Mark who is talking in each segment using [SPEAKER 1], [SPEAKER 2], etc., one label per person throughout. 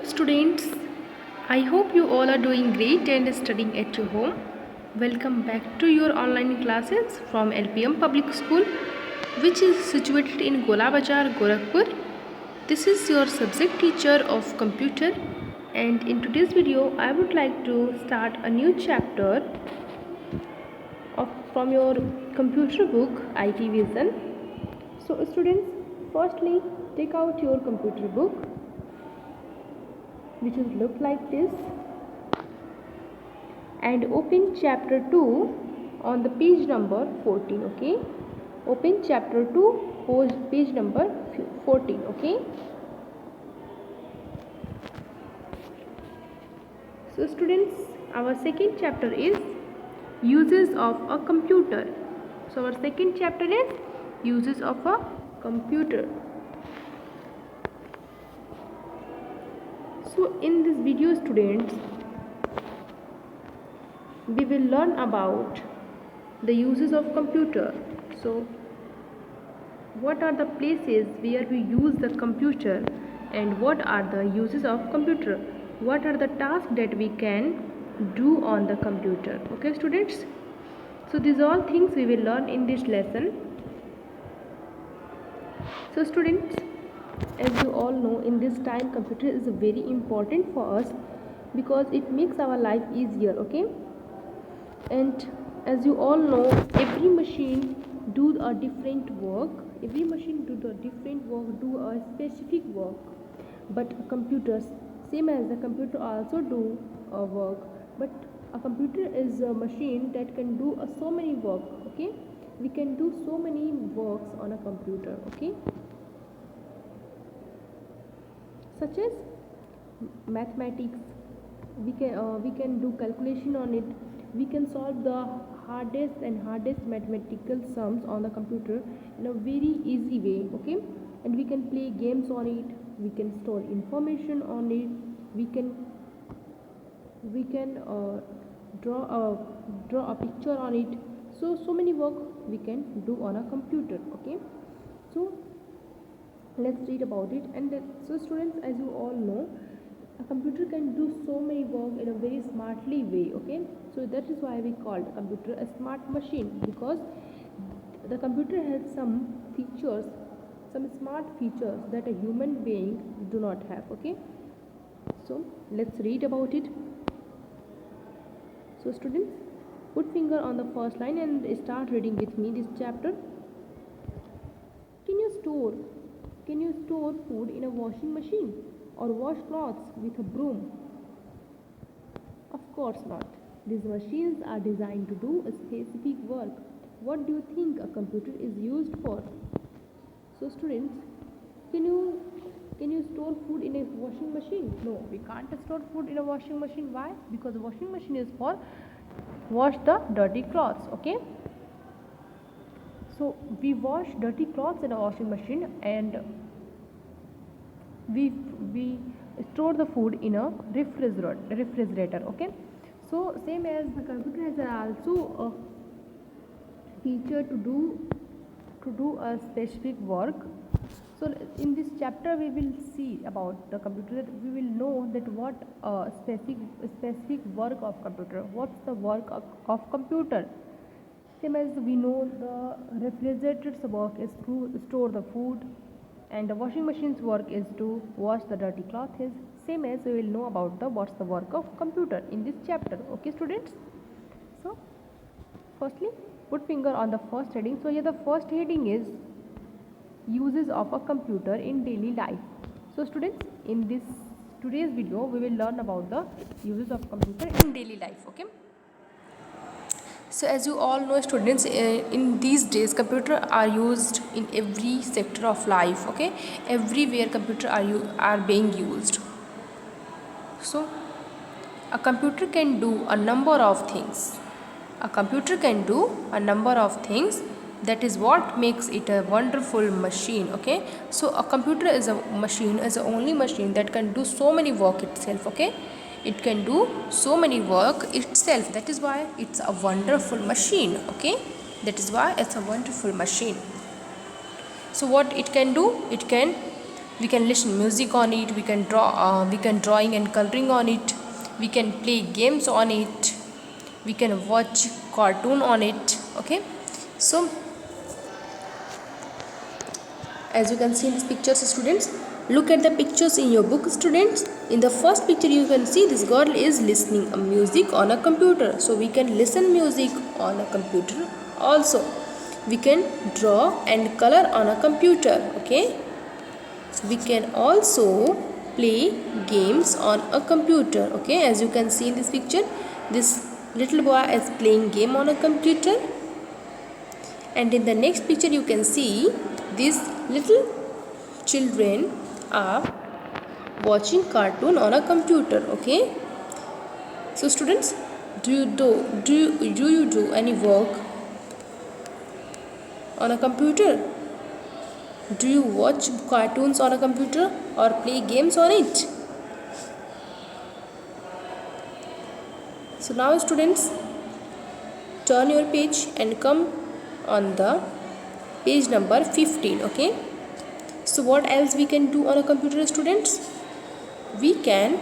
[SPEAKER 1] Students, I hope you all are doing great and studying at your home. Welcome back to your online classes from LPM Public School, which is situated in Gola Bazar, Gorakhpur. This is your subject teacher of computer, and in today's video I would like to start a new chapter from your computer book IT Vision. So students, firstly take out your computer book, which will look like this, and open chapter 2 on the page number 14. Okay, open chapter 2 page number 14. Okay, so students, our second chapter is uses of a computer. So our second chapter is uses of a computer. So in this video, students, we will learn about the uses of computer. So what are the places where we use the computer, and what are the uses of computer? What are the tasks that we can do on the computer? Okay students, so these all things we will learn in this lesson. So students, as you all know, in this time computer is very important for us because it makes our life easier. Okay, and as you all know, every machine do a different work, every machine do a different work, do a specific work, but computers, same as the computer also do a work, but a computer is a machine that can do so many work. Okay, we can do so many works on a computer. Okay, such as mathematics, we can do calculation on it, we can solve the hardest mathematical sums on the computer in a very easy way. Okay, and we can play games on it, we can store information on it, we can draw a picture on it. So many work we can do on a computer. Okay, so let's read about it. And so students, as you all know, a computer can do so many work in a very smartly way. Okay, so that is why we called a computer a smart machine, because the computer has some features, some smart features that a human being do not have. Okay, so let's read about it. So students, put finger on the first line and start reading with me this chapter. Can you store food in a washing machine or wash clothes with a broom? Of course not. These machines are designed to do a specific work. What do you think a computer is used for? So students, can you store food in a washing machine? No, we can't store food in a washing machine. Why? Because the washing machine is for wash the dirty clothes. Okay, so we wash dirty clothes in a washing machine, and we store the food in a refrigerator. Okay, so same as the computer has also a feature to do a specific work. So in this chapter we will see about the computer, that we will know that what specific work of computer, what's the work of computer. Same as we know, the refrigerator's work is to store the food, and the washing machine's work is to wash the dirty clothes. Same as we will know about what's the work of computer in this chapter. Okay students, so firstly put finger on the first heading. So here the first heading is uses of a computer in daily life. So students, in this today's video we will learn about the uses of computer in daily life. Okay, so as you all know students, in these days computer are used in every sector of life. Okay, everywhere computer are being used. So a computer can do a number of things. A computer can do a number of things. That is what makes it a wonderful machine. Okay, so a computer is a machine, is the only machine that can do so many work itself. Okay, it can do so many work itself. That is why it's a wonderful machine. Okay, that is why it's a wonderful machine. So what it can do, it can We can listen music on it, we can drawing and coloring on it, we can play games on it, we can watch cartoon on it. Okay, so as you can see in these pictures, students, look at the pictures in your book, students. In the first picture you can see this girl is listening a music on a computer, so we can listen music on a computer. Also we can draw and color on a computer. Okay, we can also play games on a computer. Okay, as you can see in this picture, this little boy is playing game on a computer, and in the next picture you can see these little children are watching cartoon on a computer. Okay, so students, do you do any work on a computer? Do you watch cartoons on a computer or play games on it? So now students, turn your page and come on the page number 15. Okay, so what else we can do on a computer, students? We can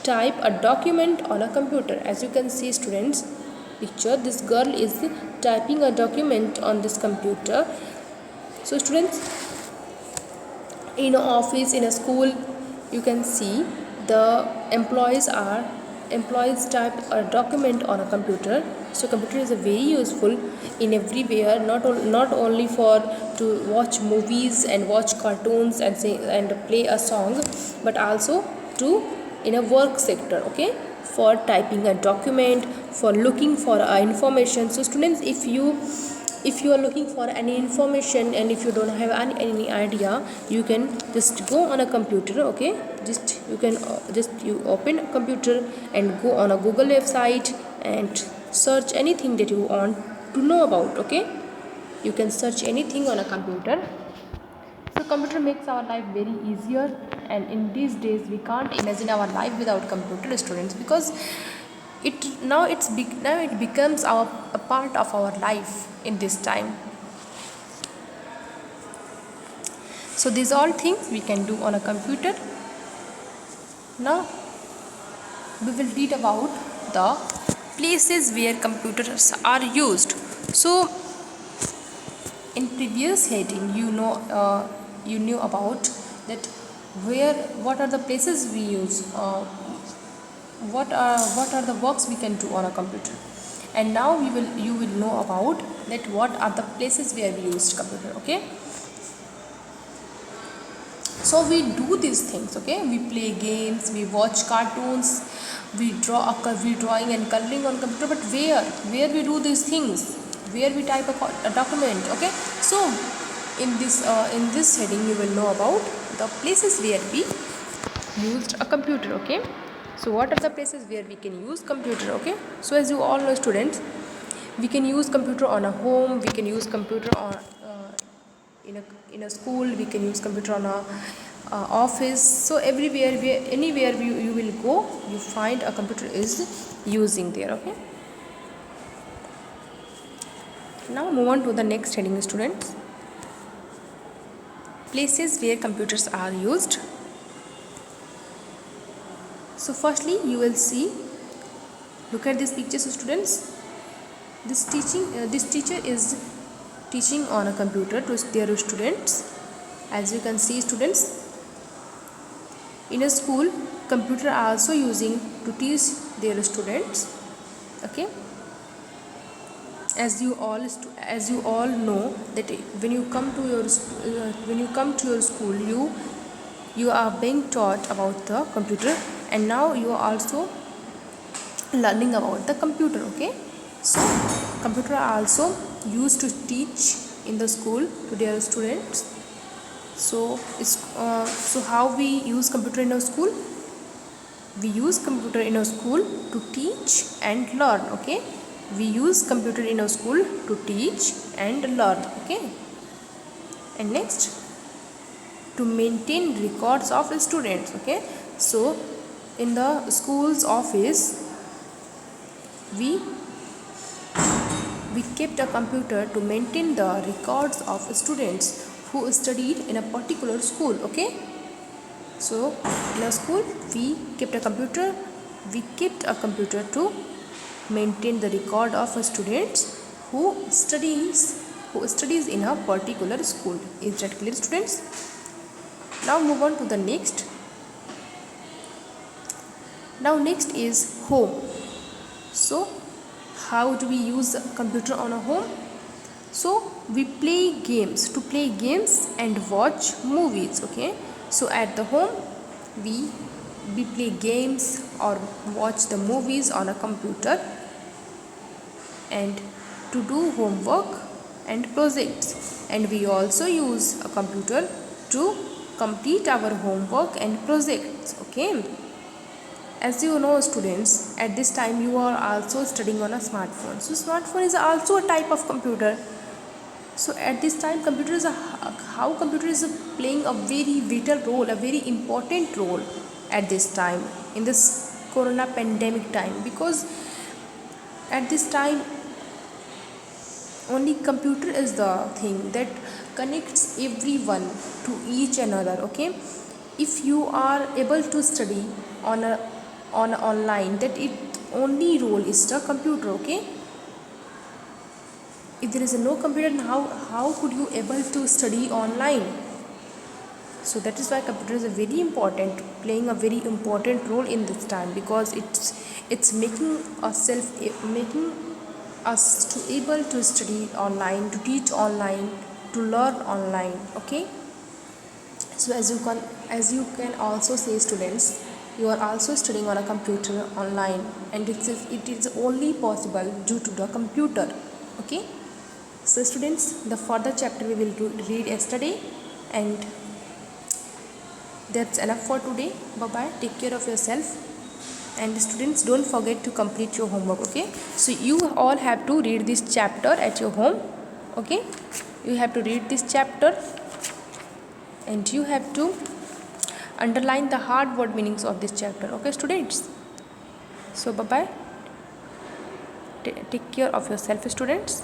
[SPEAKER 1] type a document on a computer. As you can see, students, picture, this girl is typing a document on this computer. So students, in an office, in a school, you can see the employees type a document on a computer. So computer is a very useful in everywhere, not only for to watch movies and watch cartoons and play a song, but also to in a work sector. Okay, for typing a document, for looking for information. So students, if you are looking for any information and if you don't have any idea, you can just go on a computer. Okay, you open a computer and go on a Google website and search anything that you want to know about. Okay, you can search anything on a computer. So computer makes our life very easier, and in these days we can't imagine our life without computer, students, because it becomes a part of our life in this time. So these all things we can do on a computer. Now we will read about the places where computers are used. So in previous heading, you knew about that what are the places we use, what are the works we can do on a computer, and now you will know about that what are the places where we use computer. Okay, so we do these things. Okay, we play games, we watch cartoons, we drawing and coloring on computer, but where we do these things, where we type a document. Okay, so in this heading you will know about the places where we used a computer. Okay, so what are the places where we can use computer? Okay, so as you all know, students, we can use computer on a home, we can use computer on in a school, we can use computer on a office. So anywhere you will go, you find a computer is using there. Okay, now move on to the next heading, students. Places where computers are used. So firstly you will see, look at these pictures, students. This teacher is teaching on a computer to their students. As you can see, students, in a school, computer are also using to teach their students. Okay, as you all know that when you come to your school, you are being taught about the computer, and now you are also learning about the computer. Okay, so computer are also used to teach in the school to their students. So how we use computer in our school? We use computer in our school to teach and learn. Okay, we use computer in our school to teach and learn. Okay, and next, to maintain records of students. Okay, so in the school's office, we kept a computer to maintain the records of students who studied in a particular school. Okay, so in a school we kept a computer to maintain the record of students who studies in a particular school. Is that clear, students? Now move on to the next. Now next is home. So how do we use a computer on a home? So we play games, and watch movies. Okay, so at the home we play games or watch the movies on a computer, and to do homework and projects, and we also use a computer to complete our homework and projects. Okay, as you know, students, at this time you are also studying on a smartphone. So smartphone is also a type of computer. So at this time computer is playing a very vital role, a very important role at this time, in this corona pandemic time, because at this time only computer is the thing that connects everyone to each another. Okay, if you are able to study on online, that it only role is the computer. Okay, if there is no computer, then how could you able to study online? So that is why computer is a very important, playing a very important role in this time, because it's making us to able to study online, to teach online, to learn online. Okay, so as you can also say, students, you are also studying on a computer online, and it is only possible due to the computer. Okay, so students, the further chapter we will read yesterday, and that's enough for today. Bye bye, take care of yourself, and students, don't forget to complete your homework. Okay, so you all have to read this chapter at your home. Okay, you have to read this chapter, and you have to underline the hard word meanings of this chapter. Okay, students, so bye bye, take care of yourself, students.